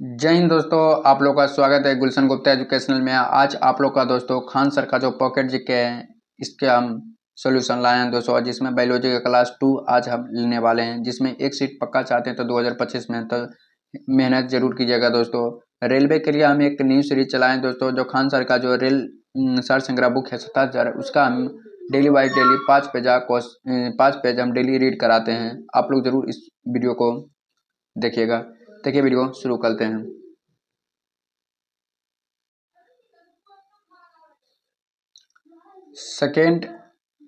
जय हिंद दोस्तों, आप लोग का स्वागत है गुलशन गुप्ता एजुकेशनल में। आज आप लोग का दोस्तों खान सर का जो पॉकेट जीके है इसके हम सॉल्यूशन लाए हैं दोस्तों, जिसमें बायोलॉजी का क्लास 2 आज हम लेने वाले हैं, जिसमें एक सीट पक्का चाहते हैं तो 2025 में तो मेहनत जरूर कीजिएगा दोस्तों। रेलवे के लिए हम एक न्यू सीरीज चलाएं दोस्तों, जो खान सर का जो रेल सर संग्रह बुक है 27,000, उसका हम डेली वाइज डेली 5 पेज हम डेली रीड कराते हैं। आप लोग जरूर इस वीडियो को देखिएगा। देखिए वीडियो शुरू करते हैं। सेकेंड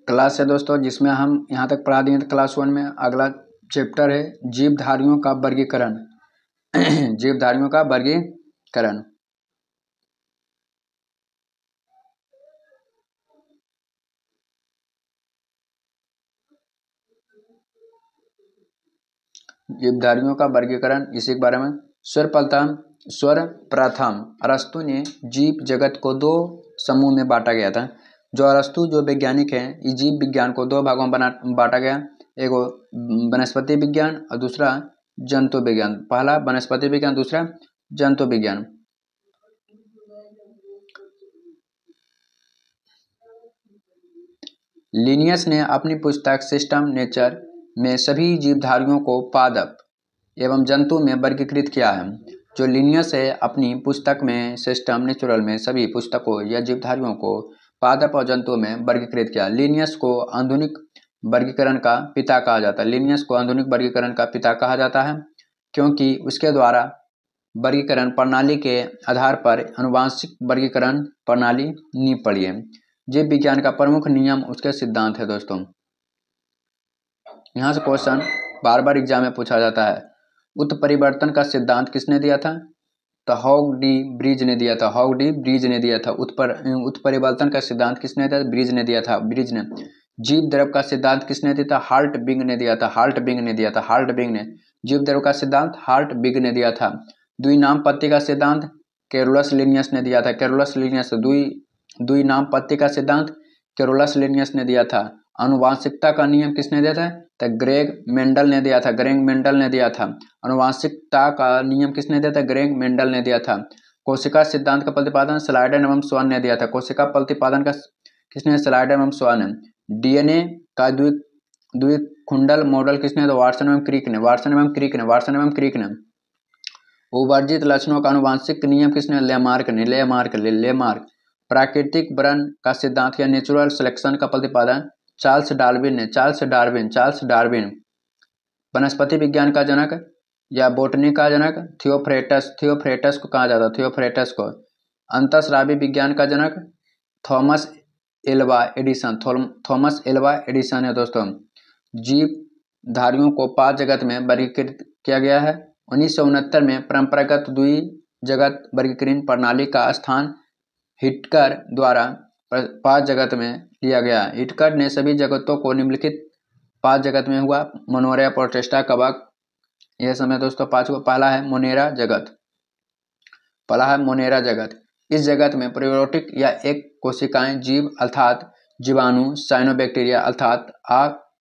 क्लास है दोस्तों, जिसमें हम यहाँ तक पढ़ा दिए थे क्लास 1 में। अगला चैप्टर है जीवधारियों का वर्गीकरण। जीवधारियों का वर्गीकरण। जीवधारियों का वर्गीकरण, इसी के बारे में। सर्वप्रथम अरस्तु ने जीव जगत को 2 समूह में बांटा गया था। जो अरस्तु जो वैज्ञानिक हैं, इस जीव विज्ञान को 2 भागों में बांटा गया। एक वनस्पति विज्ञान और दूसरा जंतु विज्ञान। पहला वनस्पति विज्ञान, दूसरा जंतु विज्ञान। लिनियस ने अपनी पुस्तक सिस्टम नेचर में सभी जीवधारियों को पादप एवं जंतु में वर्गीकृत किया है। जो लिनियस है अपनी पुस्तक में सिस्टम नेचुरल में सभी पुस्तकों या जीवधारियों को पादप और जंतु में वर्गीकृत किया। लिनियस को आधुनिक वर्गीकरण का पिता कहा जाता है। लिनियस को आधुनिक वर्गीकरण का पिता कहा जाता है, क्योंकि उसके द्वारा वर्गीकरण प्रणाली के आधार पर आनुवंशिक वर्गीकरण प्रणाली नींव पड़ी है। जीव विज्ञान का प्रमुख नियम उसके सिद्धांत है दोस्तों। यहाँ से क्वेश्चन बार बार एग्जाम में पूछा जाता है। उत्परिवर्तन का सिद्धांत किसने दिया था? तो हॉग डी ब्रिज ने दिया था। हॉग डी ब्रिज ने दिया था। उत्परिवर्तन का सिद्धांत किसने दिया? ब्रिज ने दिया था। ब्रिज ने। जीव द्रव का सिद्धांत किसने दिया था? हार्ट बिंग ने दिया था। हार्ट बिंग ने दिया था। हार्ट बिंग ने। जीव द्रव का सिद्धांत हार्ट बिंग ने दिया था। द्विनाम पत्ती का सिद्धांत कैरोलस लिनियस ने दिया था। Carolus Linnaeus. द्विनाम पत्ती का सिद्धांत कैरोलस लिनियस ने दिया था। आनुवांशिकता का नियम किसने दिया था? तो ग्रेग मेंडल ने दिया था। ग्रेग मेंडल ने दिया था। आनुवांशिकता का नियम किसने दिया था? ग्रेग मेंडल ने दिया था। कोशिका सिद्धांत का प्रतिपादन स्लाइडर एवं स्वान ने दिया था। कोशिका प्रतिपादन का किसने? स्लाइडर एवं स्वान ने। डीएनए का द्विखुंडल मॉडल किसने? तो वाटसन एवं क्रिक ने। वाटसन एवं क्रिक ने। वाटसन एवं क्रिक ने। उवर्जित लक्षणों का आनुवांशिक नियम किसने? लेमार्क ने। लेमार्क। प्राकृतिक वर्णन का सिद्धांत या नेचुरल सिलेक्शन का प्रतिपादन चार्ल्स डार्विन ने। Charles Darwin. वनस्पति विज्ञान का जनक या बॉटनी का जनक थियोफ्रेटस को कहा जाता है। थियोफ्रेटस को। अंतःस्रावी विज्ञान का जनक थॉमस एल्वा एडिसन है दोस्तों। जीव धारियों को 5 जगत में वर्गीकृत किया गया है। 1969 में परंपरागत द्विजगत वर्गीकरण प्रणाली का स्थान हिटकर द्वारा 5 जगत में लिया गया। हिटकर ने सभी जगतों को निम्नलिखित 5 जगत में हुआ। मोनेरा, प्रोटिस्टा, कवक, यह समय दोस्तों 5 को। पहला है मोनेरा जगत। इस जगत में प्रोकैरियोटिक या एक कोशिकाएं जीव अर्थात जीवाणु, साइनोबैक्टीरिया अर्थात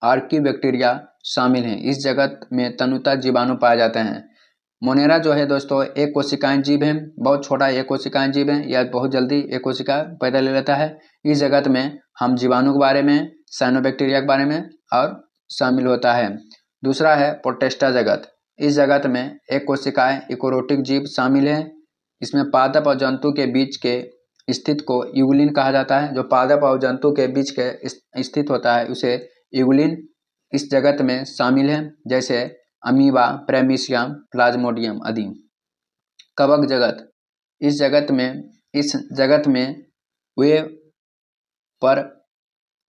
आर्कीबैक्टीरिया शामिल हैं। इस जगत में तनुता जीवाणु पाए जाते हैं। मोनेरा जो है दोस्तों एक कोशिकाएं जीव है, बहुत छोटा एक कोशिकाएं जीव है, या बहुत जल्दी एक कोशिका पैदा ले लेता है। इस जगत में हम जीवाणु के बारे में, साइनोबैक्टीरिया के बारे में और शामिल होता है। दूसरा है प्रोटिस्टा जगत। इस जगत में एक कोशिकाएं यूकोरियोटिक जीव शामिल है। इसमें पादप और जंतु के बीच के स्थित को यूग्लिन कहा जाता है। जो पादप और जंतु के बीच के स्थित होता है उसे यूग्लिन इस जगत में शामिल है, जैसे अमीबा, प्रेमिशियम, प्लाज्मोडियम आदि। कवक जगत। इस जगत में वे पर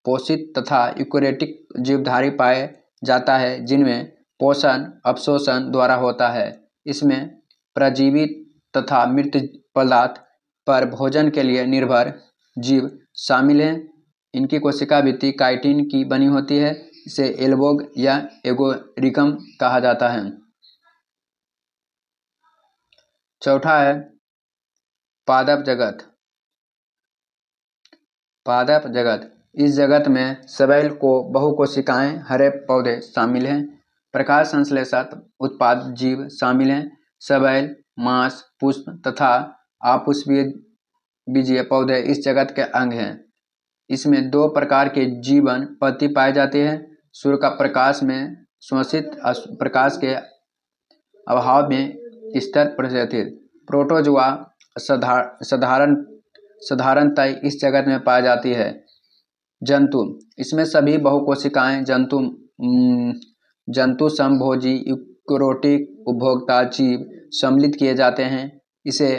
पोषित तथा यूकोरियोटिक जीवधारी पाए जाता है, जिनमें पोषण अवशोषण द्वारा होता है। इसमें परजीवी तथा मृत पदार्थ पर भोजन के लिए निर्भर जीव शामिल हैं। इनकी कोशिका भित्ति काइटिन की बनी होती है। इसे एल्बोग या एगोरिकम कहा जाता है। चौथा है पादप जगत। इस जगत में शैवाल को बहुकोशिकाएं हरे पौधे शामिल हैं। प्रकाश संश्लेषक उत्पाद जीव शामिल हैं। शैवाल मांस, पुष्प तथा अपुष्पीय बीजीय पौधे इस जगत के अंग हैं। इसमें 2 प्रकार के जीवन पत्ती पाए जाते हैं। सूर्य का प्रकाश में शोषित प्रकाश के अभाव में स्तर प्रतिष्ठित प्रोटोजुआ साधारणतः इस जगत में पाई जाती है। जंतु, इसमें सभी बहुकोशिकाएं जंतु समभोजी यूकैरियोटिक उपभोक्ता जीव सम्मिलित किए जाते हैं। इसे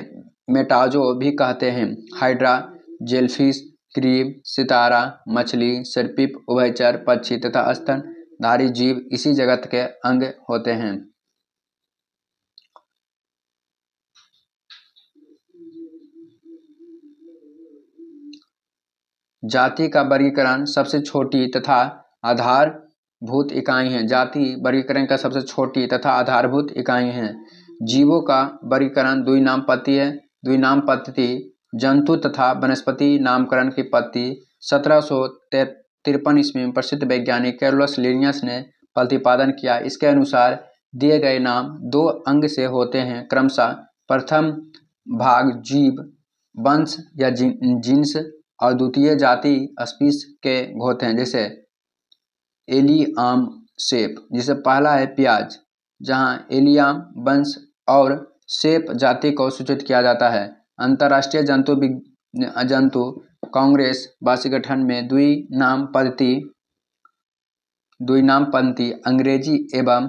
मेटाजो भी कहते हैं। हाइड्रा, जेलफिश, क्रीब, सितारा, मछली, सर्पिप, उभयचर पक्षी तथा स्तनधारी जीव इसी जगत के अंग होते हैं। जाति का वर्गीकरण सबसे छोटी तथा आधारभूत इकाई है। जाति वर्गीकरण का सबसे छोटी तथा आधारभूत इकाई है। जीवों का वर्गीकरण द्विनामपत्ति है। द्विनामपत्ति जंतु तथा वनस्पति नामकरण की पत्ति 1753 ईस्वी में प्रसिद्ध वैज्ञानिक कैरोलस लिनियस ने प्रतिपादन किया। इसके अनुसार दिए गए नाम 2 अंग से होते हैं, क्रमशः प्रथम भाग जीव वंश या जीन्स और द्वितीय जाति स्पीस के होते हैं, जैसे एलियाम सेप, जिसे पहला है प्याज, जहां एलियाम वंश और सेप जाति को सूचित किया जाता है। अंतर्राष्ट्रीय जंतु कांग्रेस वार्षिक गठन में द्विनामपंथी अंग्रेजी एवं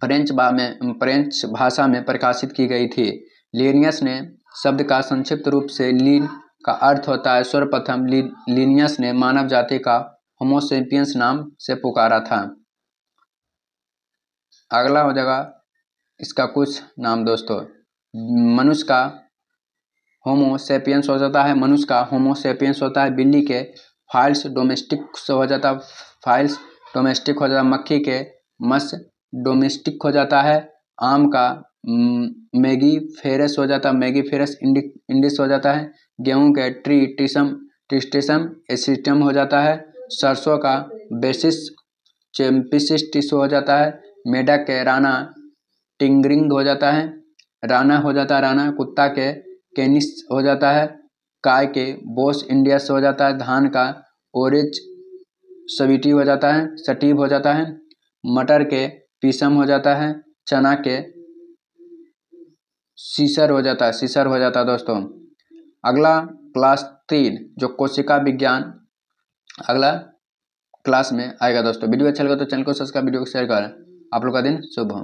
फ्रेंच भाषा में प्रकाशित की गई थी। लिनियस ने शब्द का संक्षिप्त रूप से लीन का अर्थ होता है। सर्वप्रथम लिनियस ने मानव जाति का होमो सेपियंस नाम से पुकारा था। अगला हो जाएगा इसका कुछ नाम दोस्तों। मनुष्य का होमो सेपियंस हो जाता है। मनुष्य का होमो सेपियंस होता है। बिल्ली के फाइल्स डोमेस्टिक हो जाता है। फाइल्स डोमेस्टिक हो जाता है। मक्खी के मस डोमेस्टिक हो जाता है। आम का मैगीफेरस हो जाता है। मैगीफेरस इंडिस हो जाता है। गेहूं के ट्रिस्टिसम एसिटम हो जाता है। सरसों का बेसिस चैम्पिसिस हो जाता है। मेढक के राना टिंगरिंग हो जाता है। राना हो जाता है राना। कुत्ता के कैनिस हो जाता है। गाय के बोस इंडियस हो जाता है। धान का ओरेज सविटी हो जाता है, सटीव हो जाता है। मटर के पीसम हो जाता है। चना के सीसर हो जाता है दोस्तों। अगला क्लास 3 जो कोशिका विज्ञान अगला क्लास में आएगा दोस्तों। वीडियो अच्छा लगा तो चैनल को सब्सक्राइब, वीडियो को शेयर करें। आप लोग का दिन शुभ हो।